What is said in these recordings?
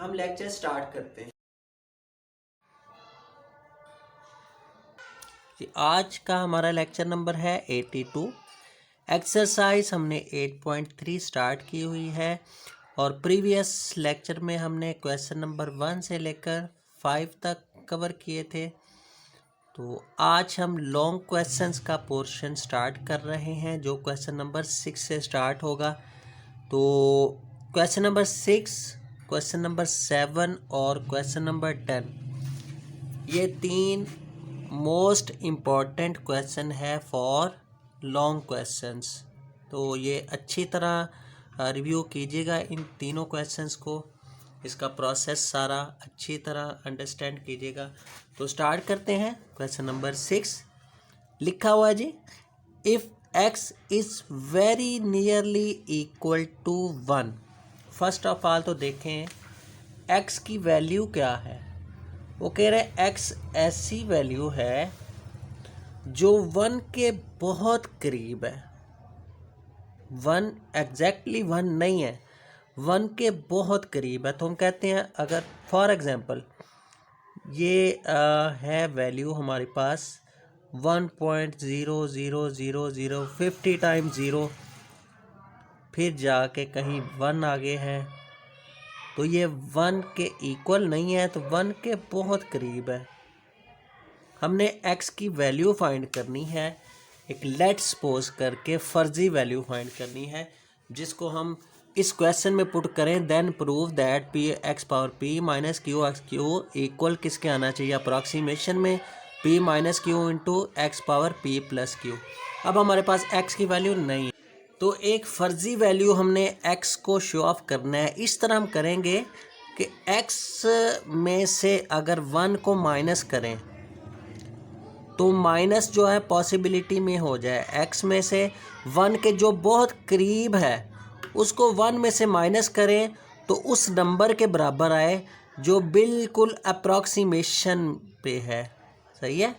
हम lecture start करते हैं। आज का हमारा लेक्चर नंबर है 82। एक्सरसाइज हमने 8.3 स्टार्ट की हुई है और प्रीवियस लेक्चर में हमने क्वेश्चन नंबर 1 से लेकर 5 तक कवर किए थे। तो आज हम लॉन्ग क्वेश्चंस का पोर्शन स्टार्ट कर रहे हैं जो क्वेश्चन नंबर 6 से स्टार्ट होगा। तो क्वेश्चन नंबर 6, क्वेश्चन नंबर 7 और क्वेश्चन नंबर 10, ये 3 मोस्ट इम्पॉर्टेंट क्वेश्चन है फॉर लॉन्ग क्वेश्चंस। तो ये अच्छी तरह रिव्यू कीजिएगा इन तीनों क्वेश्चंस को, इसका प्रोसेस सारा अच्छी तरह अंडरस्टैंड कीजिएगा। तो स्टार्ट करते हैं। क्वेश्चन नंबर 6 लिखा हुआ है जी, if x is very nearly equal to 1। First of all तो देखें x की वैल्यू क्या है। वो कह रहे x ऐसी वैल्यू है जो 1 के बहुत करीब है। 1 एग्जैक्टली 1 नहीं है, 1 के बहुत करीब है। तो हम कहते हैं अगर फॉर एग्जांपल ये है वैल्यू हमारे पास 1.00050 टाइम्स 0, फिर जाके कहीं 1 आगे है, तो ये 1 के इक्वल नहीं है, तो 1 के बहुत करीब है। हमने x की वैल्यू फाइंड करनी है, एक लेट सपोज करके फर्जी वैल्यू फाइंड करनी है, जिसको हम इस क्वेश्चन में पुट करें। Then prove that p x power p minus Q X Q equal किसके आना चाहिए अप्रॉक्सीमेशन में p minus Q into X power p plus Q. अब हमारे पास x की वैल्यू नहीं है, तो एक फर्जी वैल्यू हमने x को शो ऑफ करना है। इस तरह हम करेंगे कि x में से अगर 1 को माइनस करें तो माइनस जो है पॉसिबिलिटी में हो जाए। x में से 1 के जो बहुत करीब है उसको 1 में से माइनस करें तो उस नंबर के बराबर आए जो बिल्कुल अप्रॉक्सीमेशन पे है। सही है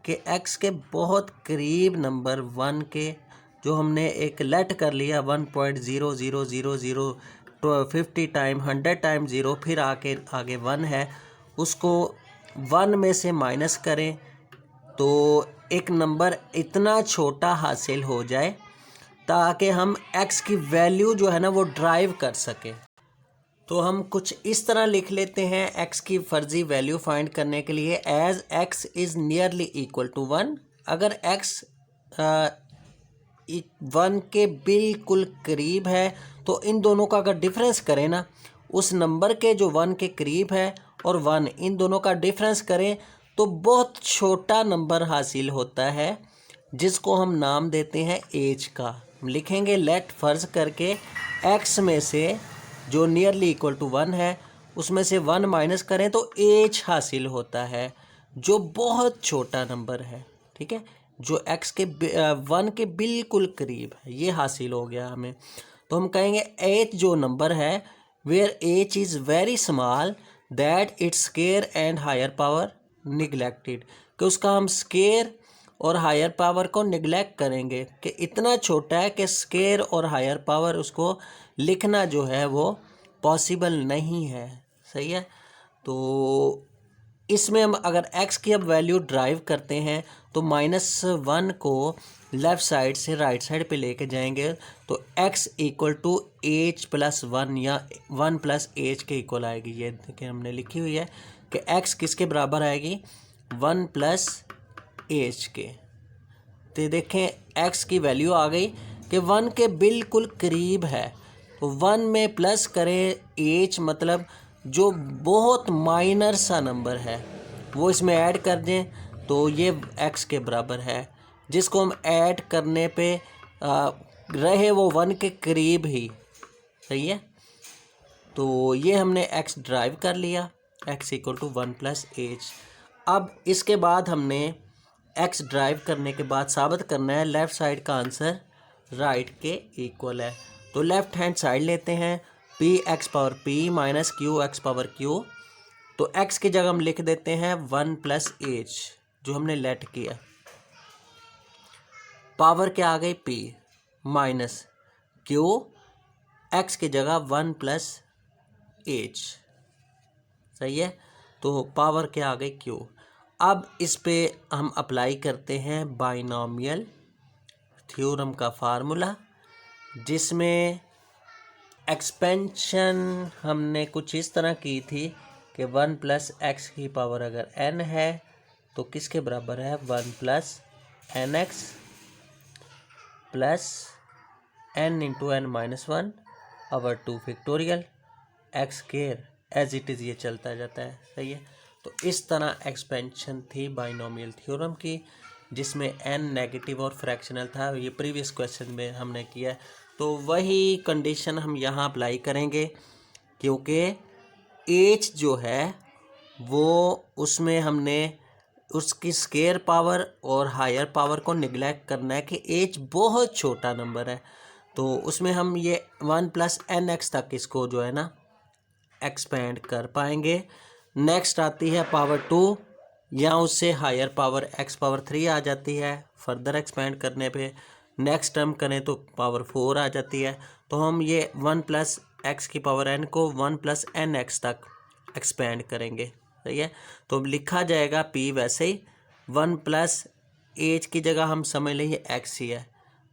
कि x के बहुत करीब नंबर 1 के जो हमने एक लेट कर लिया 1.00000 टाइम 100 टाइम 0, फिर आगे 1 है, उसको 1 में से माइनस करें तो एक नंबर इतना छोटा हासिल हो जाए ताकि हम x की वैल्यू जो है ना वो ड्राइव कर सकें। तो हम कुछ इस तरह लिख लेते हैं x की फर्जी वैल्यू फाइंड करने के लिए, as x is nearly equal to 1। अगर x 1 के बिल्कुल करीब है तो इन दोनों का अगर डिफरेंस करें ना, उस नंबर के जो 1 के करीब है और 1, इन दोनों का डिफरेंस करें तो बहुत छोटा नंबर हासिल होता है, जिसको हम नाम देते हैं एज का। हम लिखेंगे लेट फर्ज करके x में से जो नियरली इक्वल टू 1 है उसमें से 1 माइनस करें तो एज हासिल होता है जो बहुत छोटा नंबर है। ठीक है, जो x के 1 के बिल्कुल करीब है, ये हासिल हो गया हमें। तो हम कहेंगे एच जो नंबर है where H is very small that its square and higher power neglected, कि उसका हम स्केयर और हायर पावर को निगलेक्ट करेंगे कि इतना छोटा है कि स्केयर और हायर पावर उसको लिखना जो है वो पॉसिबल नहीं है। सही है, तो इसमें हम अगर x की अब वैल्यू ड्राइव करते हैं तो -1 को लेफ़्ट साइड से राइट साइड पे लेके जाएंगे तो x equal to H plus 1 या 1 प्लस एच के इक्वल आएगी। ये देखिए हमने लिखी हुई है कि x किसके बराबर आएगी 1 प्लस एच के। तो देखें x की वैल्यू आ गई कि 1 के बिल्कुल करीब है, तो 1 में प्लस करें एच, मतलब जो बहुत माइनर सा नंबर है वो इसमें ऐड कर दें तो ये x के बराबर है, जिसको हम ऐड करने पे रहे वो 1 के करीब ही। सही है, तो ये हमने x ड्राइव कर लिया, x equal to 1 plus H. अब इसके बाद हमने x ड्राइव करने के बाद साबित करना है लेफ़्ट साइड का आंसर राइट के इक्वल है। तो लेफ़्ट हैंड साइड लेते हैं p x power p minus Q x power q, तो x की जगह हम लिख देते हैं 1 प्लस एच जो हमने लेट किया, पावर क्या आ गई p माइनस q, x की जगह 1 प्लस एच। सही है। तो पावर क्या आ गई क्यू। अब इस पे हम अप्लाई करते हैं बाइनोमियल थ्योरम का फार्मूला, जिसमें एक्सपेंशन हमने कुछ इस तरह की थी कि 1 प्लस एक्स की पावर अगर n है तो किसके बराबर है 1 plus N x plus n into N minus 1 over 2 factorial X square as it is, ये चलता जाता है। सही है। तो इस तरह एक्सपेंशन थी बाइनोमियल थ्योरम की, जिसमें n नेगेटिव और फ्रैक्शनल था। ये प्रीवियस क्वेश्चन में हमने किया है, तो वही कंडीशन हम यहाँ अप्लाई करेंगे, क्योंकि एच जो है वो उसमें हमने उसकी स्केयर पावर और हायर पावर को निगलेक्ट करना है कि एच बहुत छोटा नंबर है, तो उसमें हम ये 1 प्लस एन एक्स तक इसको जो है ना एक्सपेंड कर पाएंगे। नेक्स्ट आती है पावर 2, या उससे हायर पावर एक्स पावर 3 आ जाती है। फर्दर एक्सपेंड करने पे नेक्स्ट टर्म करें तो पावर 4 आ जाती है। तो हम ये 1 प्लस एक्स की पावर एन को 1 प्लस एन एक्स तक एक्सपेंड करेंगे। सही है। तो अब लिखा जाएगा पी वैसे ही 1 प्लस एच की जगह हम समझ लें ये एक्स ही है,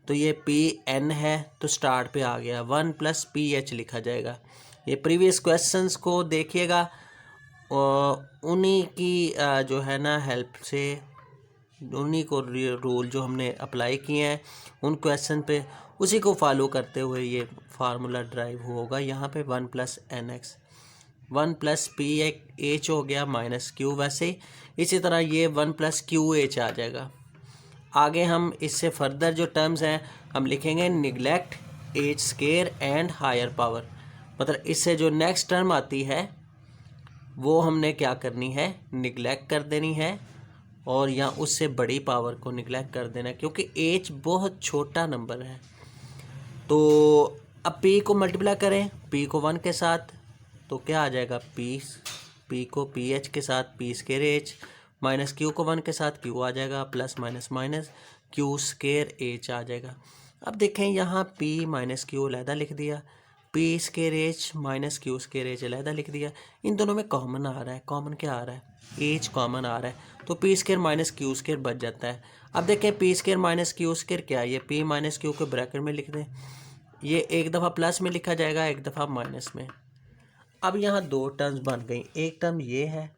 तो ये पी एन है, तो स्टार्ट पे आ गया 1 प्लस पी एच लिखा जाएगा। ये प्रीवियस क्वेश्चंस को देखिएगा, उन्हीं की जो है ना हेल्प से, उन्हीं को रूल जो हमने अप्लाई किए हैं उन क्वेश्चन पे, उसी को फॉलो करते हुए ये फार्मूला ड्राइव होगा। यहाँ पे 1 plus N x 1 plus P H हो गया माइनस क्यू, वैसे ही इसी तरह ये 1 प्लस क्यू एच आ जाएगा। आगे हम इससे फर्दर जो टर्म्स हैं हम लिखेंगे neglect H square and higher power, मतलब इससे जो नेक्स्ट टर्म आती है वो हमने क्या करनी है, निगलेक्ट कर देनी है, और या उससे बड़ी पावर को निगलेक्ट कर देना है, क्योंकि एच बहुत छोटा नंबर है। तो अब पी को मल्टीप्लाई करें पी को 1 के साथ, तो क्या आ जाएगा पी को पी एच के साथ P square H, minus Q को 1 के साथ क्यू आ जाएगा, plus minus minus Q square H आ जाएगा। अब देखें यहाँ पी माइनस क्यू अलहदा लिख दिया, P square H minus Q square H अलहदा लिख दिया। इन दोनों में कॉमन आ रहा है, कॉमन क्या आ रहा है, एच कॉमन आ रहा है, तो P square minus Q square बच जाता है। अब देखें P square minus Q square क्या है, ये पी माइनस क्यू को ब्रैकेट में लिख दें, ये एक दफ़ा प्लस में लिखा जाएगा, एक दफ़ा माइनस में। अब यहाँ दो टर्म्स बन गई, एक टर्म ये है,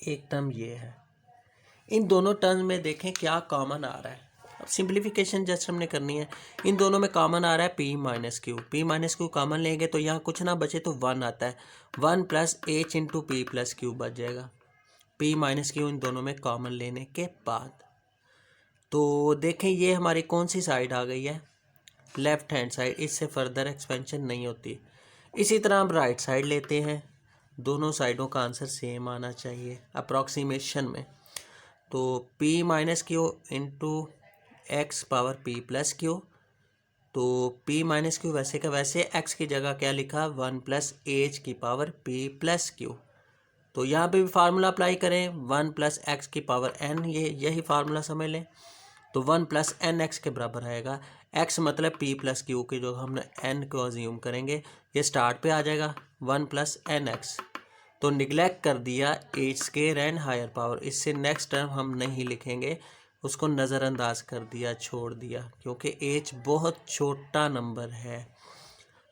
एक टर्म ये है। इन दोनों टर्म्स में देखें क्या कॉमन आ रहा है। अब सिंप्लीफिकेशन जस्ट हमने करनी है, इन दोनों में कॉमन आ रहा है पी माइनस क्यू कॉमन लेंगे तो यहाँ कुछ ना बचे तो 1 आता है, 1 plus H into P plus Q बच जाएगा, पी माइनस क्यू इन दोनों में कॉमन लेने के बाद। तो देखें ये हमारी कौन सी साइड आ गई है, लेफ्ट हैंड साइड, इससे फर्दर एक्सपेंशन नहीं होती। इसी तरह हम राइट साइड लेते हैं, दोनों साइडों का आंसर सेम आना चाहिए अप्रॉक्सीमेशन में। तो p minus Q into X power p plus Q, तो p माइनस क्यू वैसे का वैसे, x की जगह क्या लिखा 1 प्लस एच की पावर p प्लस क्यू। तो यहाँ पे भी फार्मूला अप्लाई करें 1 प्लस एक्स की पावर n, यही फार्मूला समझ लें, तो 1 प्लस एन एक्स के बराबर आएगा। x मतलब p प्लस क्यू की जो हमने n को अज्यूम करेंगे, ये स्टार्ट पे आ जाएगा 1 प्लस एन एक्स, तो निगलेक्ट कर दिया H square and higher power, इससे नेक्स्ट टर्म हम नहीं लिखेंगे, उसको नज़रअंदाज कर दिया, छोड़ दिया, क्योंकि एच बहुत छोटा नंबर है।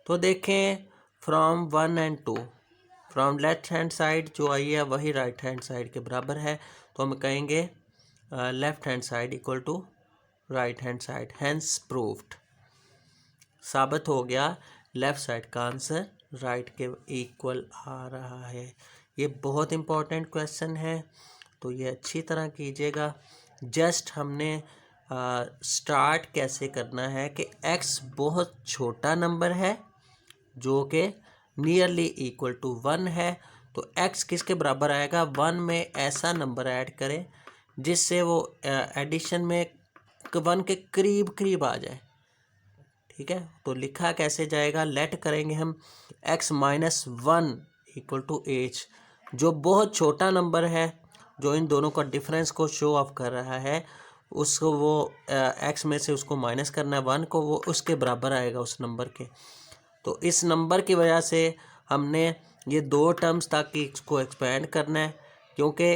तो देखें from 1 and 2, from left hand side जो आई है वही राइट हैंड साइड के बराबर है, तो हम कहेंगे left hand side equal to right hand side, hence proved, साबित हो गया लेफ्ट साइड का आंसर राइट के इक्वल आ रहा है। ये बहुत इम्पोर्टेंट क्वेश्चन है, तो ये अच्छी तरह कीजिएगा। जस्ट हमने स्टार्ट कैसे करना है कि x बहुत छोटा नंबर है जो कि नियरली इक्वल टू 1 है, तो x किसके बराबर आएगा, 1 में ऐसा नंबर ऐड करें जिससे वो एडिशन में 1 के करीब करीब आ जाए। ठीक है, तो लिखा कैसे जाएगा, लेट करेंगे हम x minus 1 equal to h, जो बहुत छोटा नंबर है, जो इन दोनों का डिफरेंस को शो ऑफ कर रहा है, उसको वो x में से उसको माइनस करना है 1 को, वो उसके बराबर आएगा उस नंबर के। तो इस नंबर की वजह से हमने ये 2 टर्म्स तक इसको एक्सपेंड करना है, क्योंकि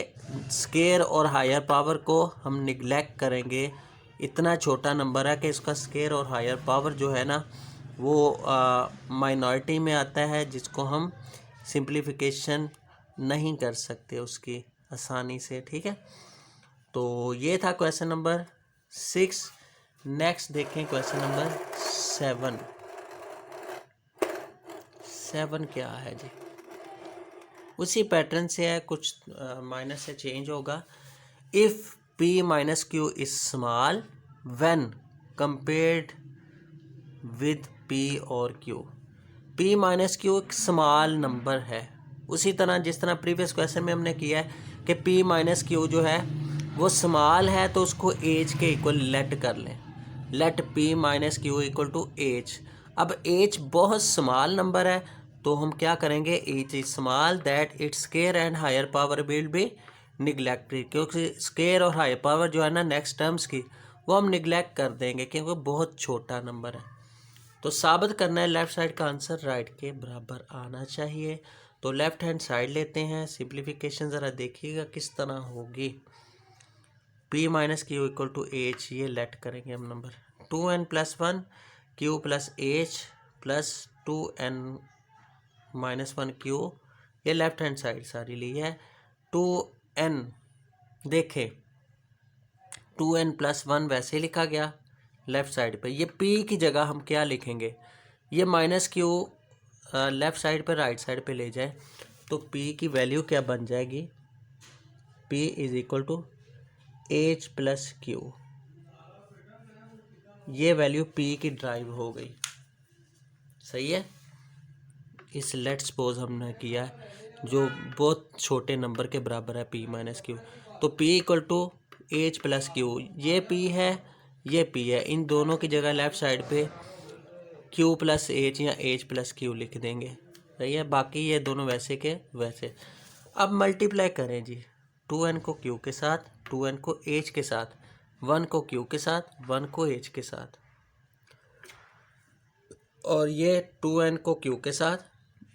स्केयर और हायर पावर को हम निगलेक्ट करेंगे। इतना छोटा नंबर है कि इसका स्केयर और हायर पावर जो है ना वो माइनॉरिटी में आता है, जिसको हम सिंप्लीफिकेशन नहीं कर सकते उसकी आसानी से। ठीक है, तो ये था क्वेश्चन नंबर 6। नेक्स्ट देखें क्वेश्चन नंबर 7। 7 क्या है जी? उसी पैटर्न से है, कुछ माइनस से चेंज होगा। If p minus Q is small when compared with p और q। p माइनस क्यू एक स्मॉल नंबर है, उसी तरह जिस तरह प्रीवियस क्वेश्चन में हमने किया है कि p माइनस क्यू जो है वो स्मॉल है, तो उसको एज के इक्वल लेट कर लें। Let p minus q equal to h. अब एज बहुत स्मॉल नंबर है, तो हम क्या करेंगे, h is small that its square and higher power will be neglected, क्योंकि स्केयर और हायर पावर जो है ना नेक्स्ट टर्म्स की, वो हम निगलेक्ट कर देंगे क्योंकि बहुत छोटा नंबर है। तो साबित करना है लेफ्ट साइड का आंसर राइट के बराबर आना चाहिए। तो लेफ्ट हैंड साइड लेते हैं, सिंप्लीफिकेशन ज़रा देखिएगा किस तरह होगी। p minus q equal to h, ये लेट करेंगे हम number 2n plus 1 q plus h plus 2n minus 1 q, ये लेफ्ट हैंड साइड सारी ली है। 2n देखें 2n प्लस 1 वैसे लिखा गया लेफ्ट साइड पे। ये p की जगह हम क्या लिखेंगे, ये माइनस क्यू लेफ्ट साइड पे राइट साइड पे ले जाए तो p की वैल्यू क्या बन जाएगी, p is equal to H plus q. ये वैल्यू p की ड्राइव हो गई। सही है, इस लेट सपोज हमने किया जो बहुत छोटे नंबर के बराबर है p माइनस क्यू, तो p equal to H plus q. ये p है, ये p है, इन दोनों की जगह लेफ्ट साइड पे q प्लस एच या h प्लस क्यू लिख देंगे। सही है, बाकी ये दोनों वैसे के वैसे। अब मल्टीप्लाई करें जी, 2n को q के साथ, 2n को h के साथ, 1 को q के साथ, 1 को h के साथ, और ये 2n को q के साथ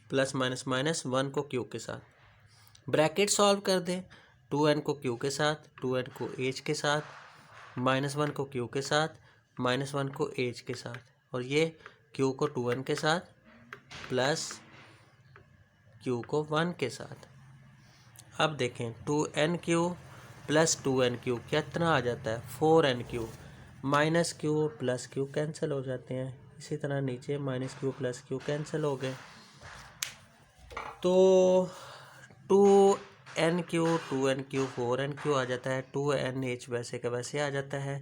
प्लस माइनस माइनस 1 को q के साथ। ब्रैकेट सॉल्व कर दें, 2n को q के साथ, 2n को h के साथ, -1 को q के साथ, -1 को h के साथ, और ये q को 2n के साथ प्लस q को 1 के साथ। अब देखें 2n³ प्लस 2n³ कितना आ जाता है, 4n³ minus q plus q cancel हो जाते हैं। इसी तरह नीचे -q प्लस q कैंसिल हो गए, तो 2n³ 2n³ 4n³ आ जाता है। 2nh वैसे का वैसे आ जाता है,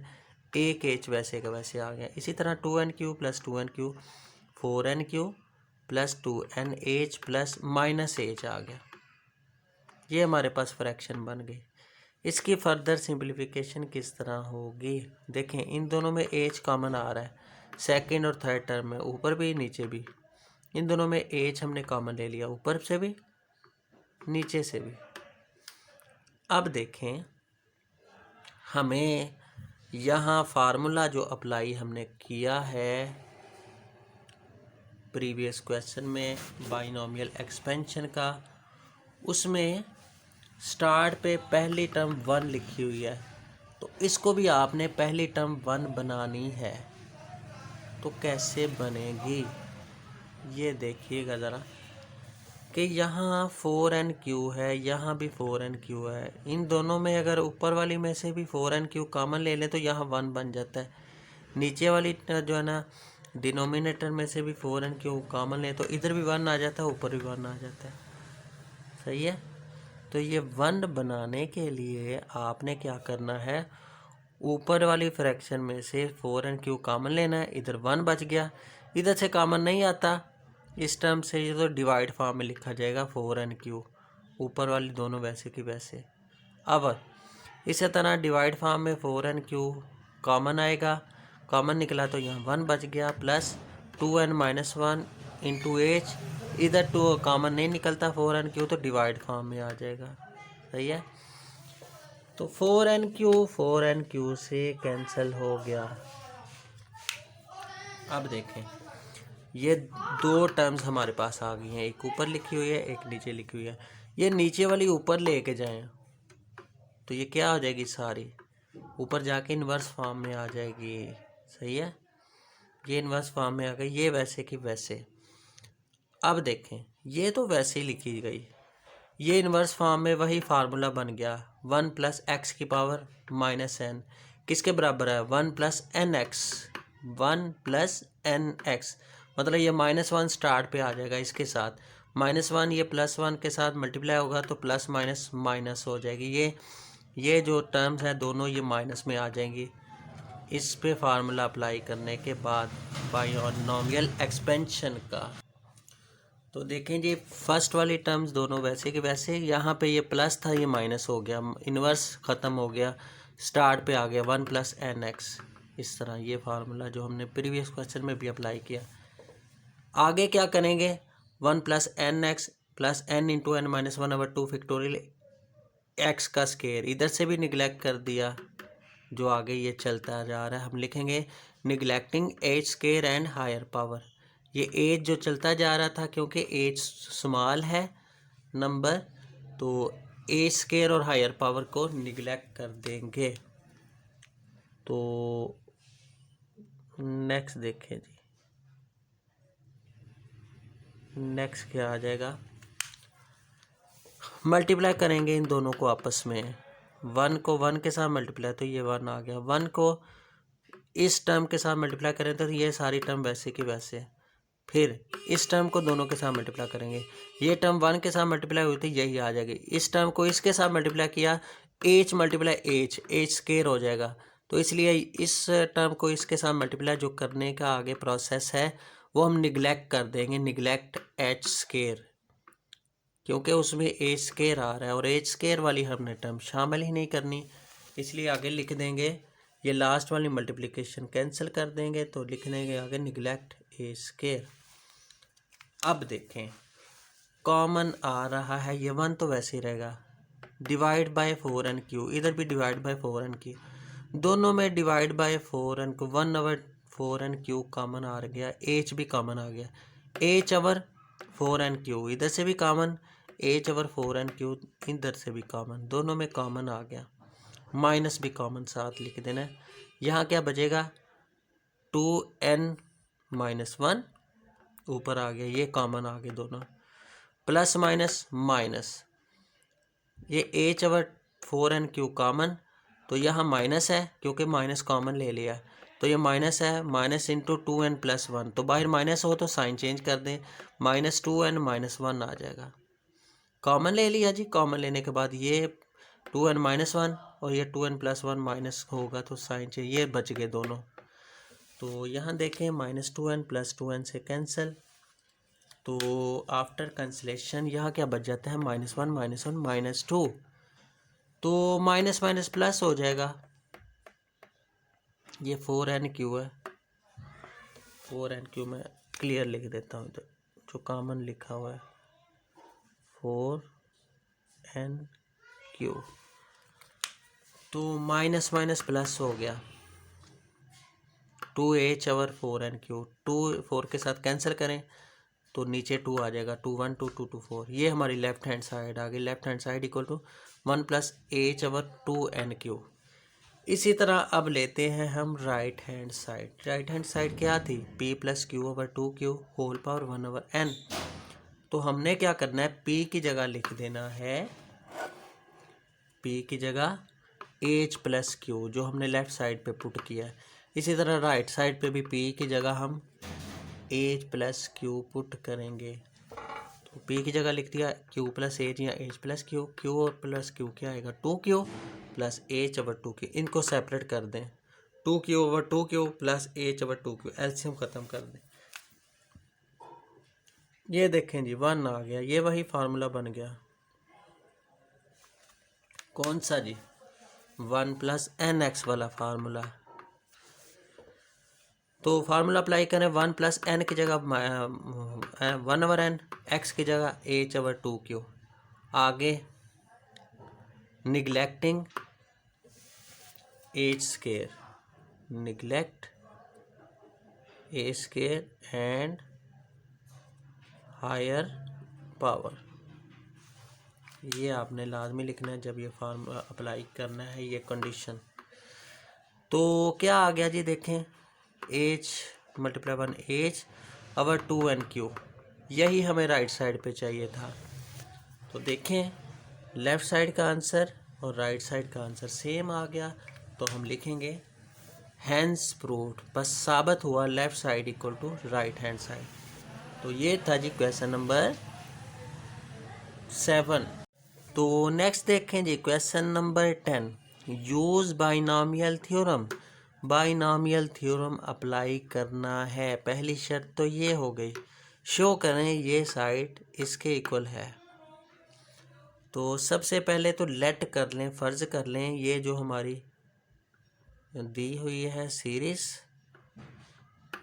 एक h वैसे का वैसे आ गया। इसी तरह 2n³ plus 2n³ 4n³ plus 2nh plus -h आ गया। ये हमारे पास फ्रैक्शन बन गई। इसकी फर्दर सिंप्लीफिकेशन किस तरह होगी, देखें इन दोनों में h कॉमन आ रहा है, सेकंड और थर्ड टर्म में, ऊपर भी नीचे भी। इन दोनों में h हमने कॉमन ले लिया, ऊपर से भी नीचे से भी। अब देखें हमें यहाँ फार्मूला जो अप्लाई हमने किया है प्रीवियस क्वेश्चन में बाइनोमियल एक्सपेंशन का, उसमें स्टार्ट पे पहली टर्म 1 लिखी हुई है, तो इसको भी आपने पहली टर्म 1 बनानी है। तो कैसे बनेगी ये देखिएगा ज़रा, कि यहाँ 4n³ है, यहाँ भी 4n³ है। इन दोनों में अगर ऊपर वाली में से भी 4n³ कॉमन ले लें तो यहाँ 1 बन जाता है। नीचे वाली जो है ना डिनोमिनेटर में से भी 4n³ कॉमन ले तो इधर भी 1 आ जाता है, ऊपर भी 1 आ जाता है। सही है, तो ये 1 बनाने के लिए आपने क्या करना है, ऊपर वाली फ्रैक्शन में से 4n³ कॉमन लेना है, इधर 1 बच गया, इधर से कॉमन नहीं आता इस टर्म से, ये तो डिवाइड फॉर्म में लिखा जाएगा 4n³, ऊपर वाली दोनों वैसे की वैसे। अब इसी तरह डिवाइड फॉर्म में 4n³ कॉमन आएगा, कॉमन निकला तो यहाँ 1 बच गया, plus 2n minus 1 into h, इधर 2 कॉमन नहीं निकलता 4n³ तो डिवाइड फॉर्म में आ जाएगा। सही है, तो 4n³ से कैंसिल हो गया। अब देखें ये दो टर्म्स हमारे पास आ गई हैं, एक ऊपर लिखी हुई है एक नीचे लिखी हुई है। ये नीचे वाली ऊपर लेके जाएं तो ये क्या हो जाएगी, सारी ऊपर जाके इन्वर्स फॉर्म में आ जाएगी। सही है, ये इन्वर्स फॉर्म में आ गई, ये वैसे की वैसे। अब देखें, ये तो वैसे ही लिखी गई, ये इन्वर्स फॉर्म में वही फार्मूला बन गया 1 प्लस एक्स की पावर माइनस एन किसके बराबर है, 1 plus N x, 1 plus N x. मतलब ये -1 स्टार्ट पे आ जाएगा इसके साथ, -1 ये +1 के साथ मल्टीप्लाई होगा तो प्लस माइनस माइनस हो जाएगी। ये जो टर्म्स हैं दोनों ये माइनस में आ जाएंगी। इस पे फार्मूला अप्लाई करने के बाद बायनोमियल एक्सपेंशन का, तो देखें जी फर्स्ट वाली टर्म्स दोनों वैसे के वैसे, यहाँ पे ये प्लस था ये माइनस हो गया, इन्वर्स ख़त्म हो गया, स्टार्ट पे आ गया 1 प्लस एन एक्स। इस तरह ये फार्मूला जो हमने प्रीवियस क्वेश्चन में भी अप्लाई किया। आगे क्या करेंगे, 1 plus N x plus n into N minus 1/2 factorial x का स्केयर, इधर से भी निगलेक्ट कर दिया, जो आगे ये चलता जा रहा है। हम लिखेंगे neglecting h square and higher power. ये एज जो चलता जा रहा था क्योंकि एज स्मॉल है नंबर, तो ए स्केयर और हायर पावर को निगलेक्ट कर देंगे। तो नेक्स्ट देखें जी, नेक्स्ट क्या आ जाएगा, मल्टीप्लाई करेंगे इन दोनों को आपस में, 1 को 1 के साथ मल्टीप्लाई तो ये 1 आ गया, 1 को इस टर्म के साथ मल्टीप्लाई करें तो ये सारी टर्म वैसे की वैसे, फिर इस टर्म को दोनों के साथ मल्टीप्लाई करेंगे, ये टर्म 1 के साथ मल्टीप्लाई हुई थी यही आ जाएगी, इस टर्म को इसके साथ मल्टीप्लाई किया एच मल्टीप्लाई एच स्केयर हो जाएगा, तो इसलिए इस टर्म को इसके साथ मल्टीप्लाई जो करने का आगे प्रोसेस है वो हम निगलेक्ट कर देंगे, निगलेक्ट एच स्केयर, क्योंकि उसमें एच स्केयर आ रहा है और एच स्केयर वाली हमने टर्म शामिल ही नहीं करनी, इसलिए आगे लिख देंगे, ये लास्ट वाली मल्टीप्लिकेशन कैंसिल कर देंगे तो लिख देंगे आगे निगलेक्ट ए स्केयर। अब देखें कॉमन आ रहा है, ये 1 तो वैसे ही रहेगा, डिवाइड बाय 4 एन क्यू, इधर भी डिवाइड बाय 4 एन क्यू, दोनों में डिवाइड बाय 4 एन को 1/4 एन क्यू कॉमन आ गया, एच भी कॉमन आ गया, h/4 एन क्यू इधर से भी कॉमन, h/4 एन क्यू इधर से भी कॉमन, दोनों में कॉमन आ गया, माइनस भी कॉमन साथ लिख देना है। यहाँ क्या बचेगा 2n-1 ऊपर आ गया, ये कॉमन आ गए दोनों, प्लस माइनस माइनस, ये h/4 एन क्यू कॉमन, तो यहाँ माइनस है क्योंकि माइनस कॉमन ले लिया, तो ये माइनस है, माइनस इंटू 2n+1, तो बाहर माइनस हो तो साइन चेंज कर दें, -2n-1 आ जाएगा, कॉमन ले लिया जी, कॉमन लेने के बाद ये 2n-1 और ये 2n+1 माइनस होगा तो साइन चेंज, ये बच गए दोनों। तो यहाँ देखें -2n + 2n से कैंसिल, तो आफ्टर कैंसिलेशन यहाँ क्या बच जाता है, -1 -2, तो माइनस माइनस प्लस हो जाएगा, ये 4n क्यू है, 4n क्यू में क्लियर लिख देता हूँ, तो जो कॉमन लिखा हुआ है 4n क्यू, तो माइनस माइनस प्लस हो गया, 2h/4n क्यू, 2 4 के साथ कैंसिल करें तो नीचे 2 आ जाएगा, 2 1 2 2 2 4, ये हमारी लेफ्ट हैंड साइड आ गई, left hand side equal to 1 + h/2n q. इसी तरह अब लेते हैं हम right hand side, right hand side क्या थी, p + q/2q whole power 1/n, तो हमने क्या करना है, p की जगह लिख देना है, p की जगह h + q जो हमने लेफ्ट साइड पे पुट किया है, इसी तरह राइट साइड पे भी p की जगह हम h + q पुट करेंगे, तो p की जगह लिख दिया q + h या h + q, q और प्लस q क्या आएगा 2q + h/2q, इनको सेपरेट कर दें, 2q/2q + h/2q, एलसीएम ख़त्म कर दें, ये देखें जी 1 आ गया, ये वही फार्मूला बन गया, कौन सा जी, 1 + nx वाला फार्मूला। तो फार्मूला अप्लाई करें, 1 + n की जगह 1/n, x की जगह h/2q, आगे neglecting h square, neglect h square and higher power. ये आपने लाजमी लिखना है जब ये फार्मूला अप्लाई करना है, ये कंडीशन। तो क्या आ गया जी, देखें, एच मल्टीप्लाई 1 एच अवर 2NQ, यही हमें राइट साइड पे चाहिए था। तो देखें लेफ़्ट साइड का आंसर और राइट साइड का आंसर सेम आ गया, तो हम लिखेंगे हैंस प्रूव्ड, बस साबित हुआ left side equal to right hand side. तो ये था जी क्वेश्चन नंबर 7। तो नेक्स्ट देखें जी question number 10, use binomial theorem. Binomial theorem apply करना है। पहली शर्त तो ये हो गई, शो करें ये साइड इसके इक्वल है। तो सबसे पहले तो लेट कर लें, फ़र्ज़ कर लें ये जो हमारी दी हुई है सीरीज़,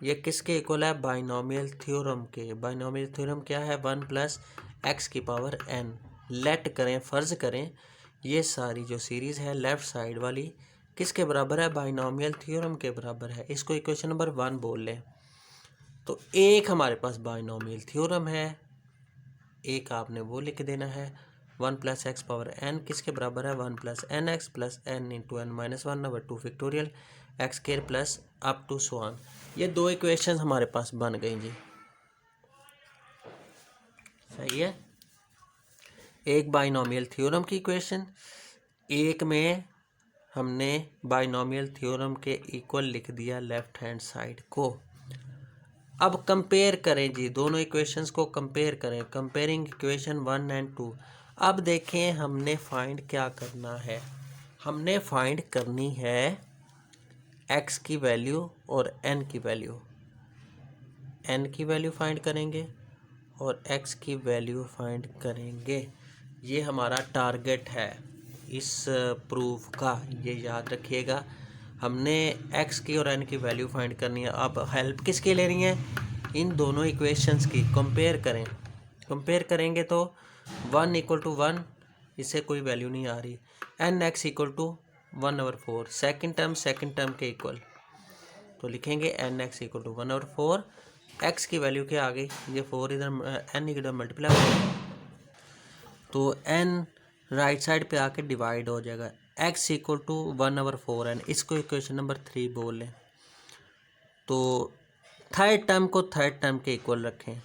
ये किसके इक्वल है, बाइनॉमियल थ्योरम के। बाइनॉमियल थ्योरम क्या है, 1 + x⁴n। लेट करें, फ़र्ज़ करें ये सारी जो सीरीज़ है लेफ़्ट साइड वाली किसके बराबर है, बाइनॉमियल थ्योरम के बराबर है। इसको इक्वेशन नंबर 1 बोल लें। तो एक हमारे पास बाइनॉमियल थ्योरम है, एक आपने वो लिख देना है, 1 + x⁴n किसके बराबर है, 1 + nx + n × n-1/2 factorial x² plus up to so on. ये दो इक्वेशन हमारे पास बन गई जी, सही है। एक बाइनॉमियल थ्योरम की इक्वेशन, एक में हमने बाइनॉमियल थ्योरम के इक्वल लिख दिया लेफ्ट हैंड साइड को। अब कंपेयर करें जी, दोनों इक्वेशंस को कंपेयर करें, कंपेयरिंग इक्वेशन 1 एंड 2। अब देखें हमने फाइंड क्या करना है, हमने फाइंड करनी है x की वैल्यू और n की वैल्यू। n की वैल्यू फाइंड करेंगे और x की वैल्यू फाइंड करेंगे। ये हमारा टारगेट है इस प्रूफ का, ये याद रखिएगा। हमने x की और n की वैल्यू फाइंड करनी है। अब हेल्प किसकी ले रही है, इन दोनों इक्वेशंस की। कंपेयर करें, कंपेयर करेंगे तो 1 = 1, इससे कोई वैल्यू नहीं आ रही। nx = 1/4, सेकेंड टर्म के इक्वल, तो लिखेंगे nx = 1/4। x की वैल्यू क्या आ गई, ये 4 इधर n इधर मल्टीप्लाई हो, तो n राइट साइड पे आके डिवाइड हो जाएगा। x = 1/4n, इसको इक्वेशन नंबर 3 बोल लें। तो थर्ड टर्म को थर्ड टर्म के इक्वल रखें,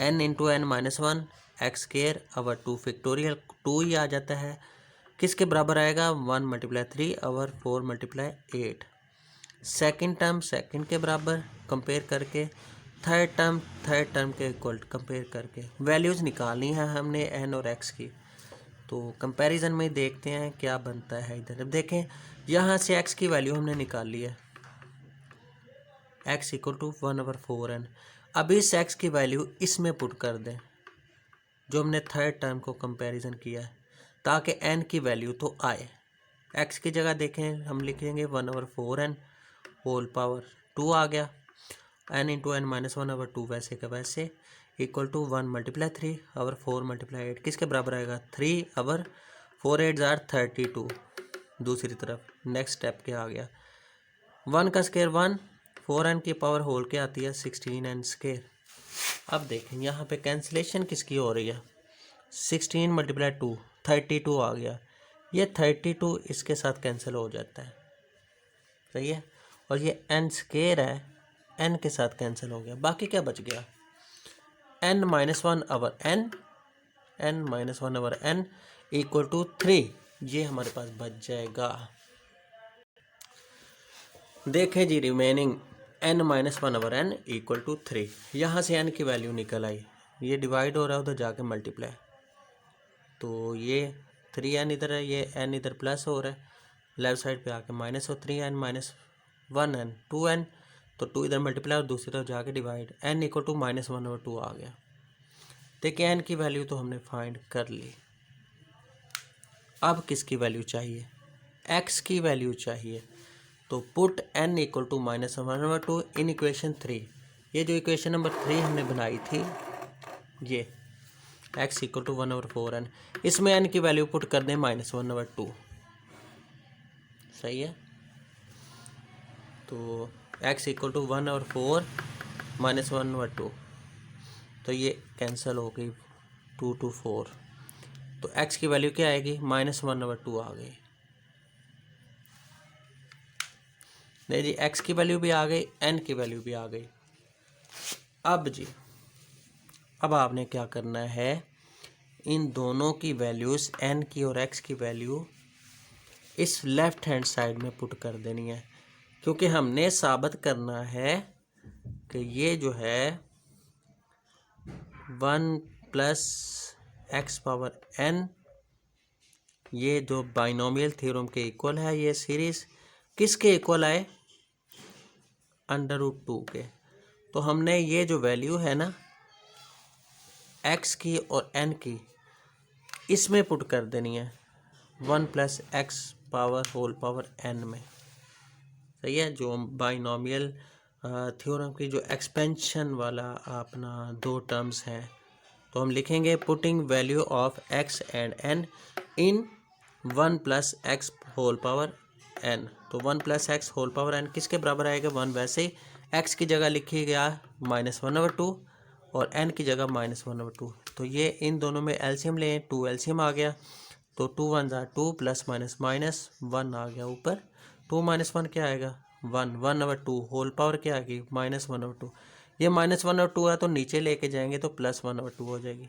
n × n-1 x² 2 2 ही आ जाता है, किसके बराबर आएगा, 1 × 3/4 × 8। सेकंड टर्म सेकंड के बराबर कंपेयर करके, थर्ड टर्म के इक्वल कंपेयर करके वैल्यूज़ निकालनी है हमने n और x की। तो कंपैरिजन में देखते हैं क्या बनता है इधर। अब देखें यहाँ से x की वैल्यू हमने निकाल ली है, x = 1/4n। अब इस x की वैल्यू इसमें पुट कर दें जो हमने थर्ड टर्म को कंपैरिजन किया है, ताकि n की वैल्यू तो आए। x की जगह देखें हम लिखेंगे 1/4n होल पावर 2 आ गया, n × n-1/2 वैसे का वैसे इक्वल टू 1 × 3/4 × 8 किसके बराबर आएगा, 3/4 8 = 32। दूसरी तरफ नेक्स्ट स्टेप क्या आ गया, 1 का स्क्वायर 1, 4n की पावर होल क्या आती है, 16n²। अब देखें यहाँ पे कैंसिलेशन किसकी हो रही है, 16 × 2 32 आ गया, ये 32 इसके साथ कैंसिल हो जाता है, सही है। और ये n² है, n के साथ कैंसिल हो गया, बाकी क्या बच गया, n-1/n = 3, ये हमारे पास बच जाएगा। देखें जी रिमेनिंग n-1/n = 3, यहाँ से n की वैल्यू निकल आई, ये डिवाइड हो रहा है उधर जाके मल्टीप्लाई, तो ये 3n इधर है, ये n इधर प्लस हो रहा है, लेफ्ट साइड पे आके माइनस हो, 3n - 1n 2n, तो 2 इधर मल्टीप्लाई और दूसरी तरफ जाके डिवाइड, n = -1/2 आ गया। देखिए n की वैल्यू तो हमने फाइंड कर ली, अब किसकी वैल्यू चाहिए, x की वैल्यू चाहिए। तो पुट n = -1/2 इन इक्वेशन 3, ये जो इक्वेशन नंबर 3 हमने बनाई थी, ये x = 1/4n, इसमें n की वैल्यू पुट कर दें -1/2, सही है। तो x = 1/4 -1/2, तो ये कैंसिल हो गई 2 to 4। तो x की वैल्यू क्या आएगी, -1/2 आ गई। नहीं जी, x की वैल्यू भी आ गई, n की वैल्यू भी आ गई। अब आपने क्या करना है, इन दोनों की वैल्यूज़ n की और x की वैल्यू इस लेफ़्ट हैंड साइड में पुट कर देनी है, क्योंकि हमने साबित करना है कि ये जो है 1 + x⁻n ये जो बाइनोमियल थ्योरम के इक्वल है, ये सीरीज़ किसके इक्वल आए, √2 के। तो हमने ये जो वैल्यू है ना x की और n की, इसमें पुट कर देनी है 1 + x⁻n में। सही है, जो बाइनोमियल थ्योरम की जो एक्सपेंशन वाला अपना दो टर्म्स हैं, तो हम लिखेंगे putting value of x and n in 1 + x⁻n। तो 1 + x⁻n किसके बराबर आएगा, 1। वैसे ही x की जगह लिखी गया -1/2 और n की जगह -1/2। तो ये इन दोनों में एलसीएम लें, 2 एलसीएम आ गया, तो 2 × 1 = 2 + -1 आ गया ऊपर। 2 - 1 क्या आएगा, 1। 1/2 होल पावर क्या आएगी, -1/2। ये -1/2 है तो नीचे लेके जाएंगे तो +1/2 हो जाएगी।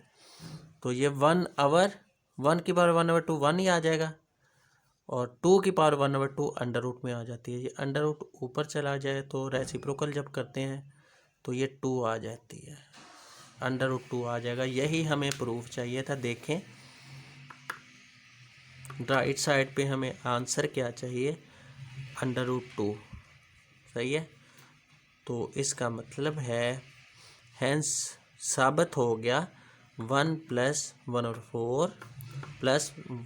तो ये 1 की पावर 1/2 1 ही आ जाएगा, और 2 की पावर 1/2 अंडर रूट में आ जाती है। ये अंडर रूट ऊपर चला जाए तो रेसिप्रोकल जब करते हैं तो ये 2 आ जाती है, √2 आ जाएगा। यही हमें प्रूफ चाहिए था। देखें राइट साइड पे हमें आंसर क्या चाहिए, √2। सही है, तो इसका मतलब है हैंस साबित हो गया 1 + 1/4 +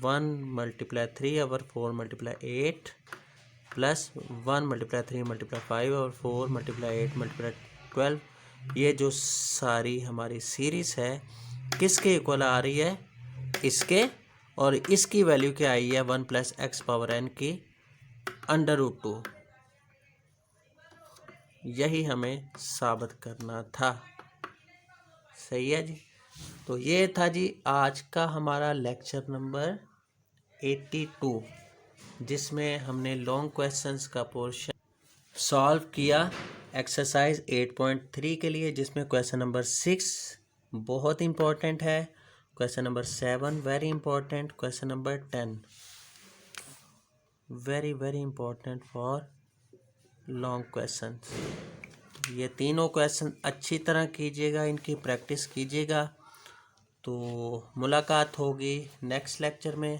1 × 3/4 × 8 + 1 × 3 × 5/4 × 8 × 12। ये जो सारी हमारी सीरीज़ है किसके इक्वल आ रही है, इसके, और इसकी वैल्यू क्या आई है 1 + x⁻n की √2। यही हमें साबित करना था। सही है जी। तो ये था जी आज का हमारा लेक्चर नंबर 82, जिसमें हमने लॉन्ग क्वेश्चंस का पोर्शन सॉल्व किया एक्सरसाइज 8.3 के लिए, जिसमें क्वेश्चन नंबर 6 बहुत इम्पोर्टेंट है, question number 7 very important, question number 10 very very important for long question. ये तीनों क्वेश्चन अच्छी तरह कीजिएगा, इनकी प्रैक्टिस कीजिएगा। तो मुलाकात होगी नेक्स्ट लेक्चर में,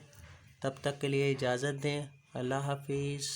तब तक के लिए इजाज़त दें। अल्लाह हाफिज़।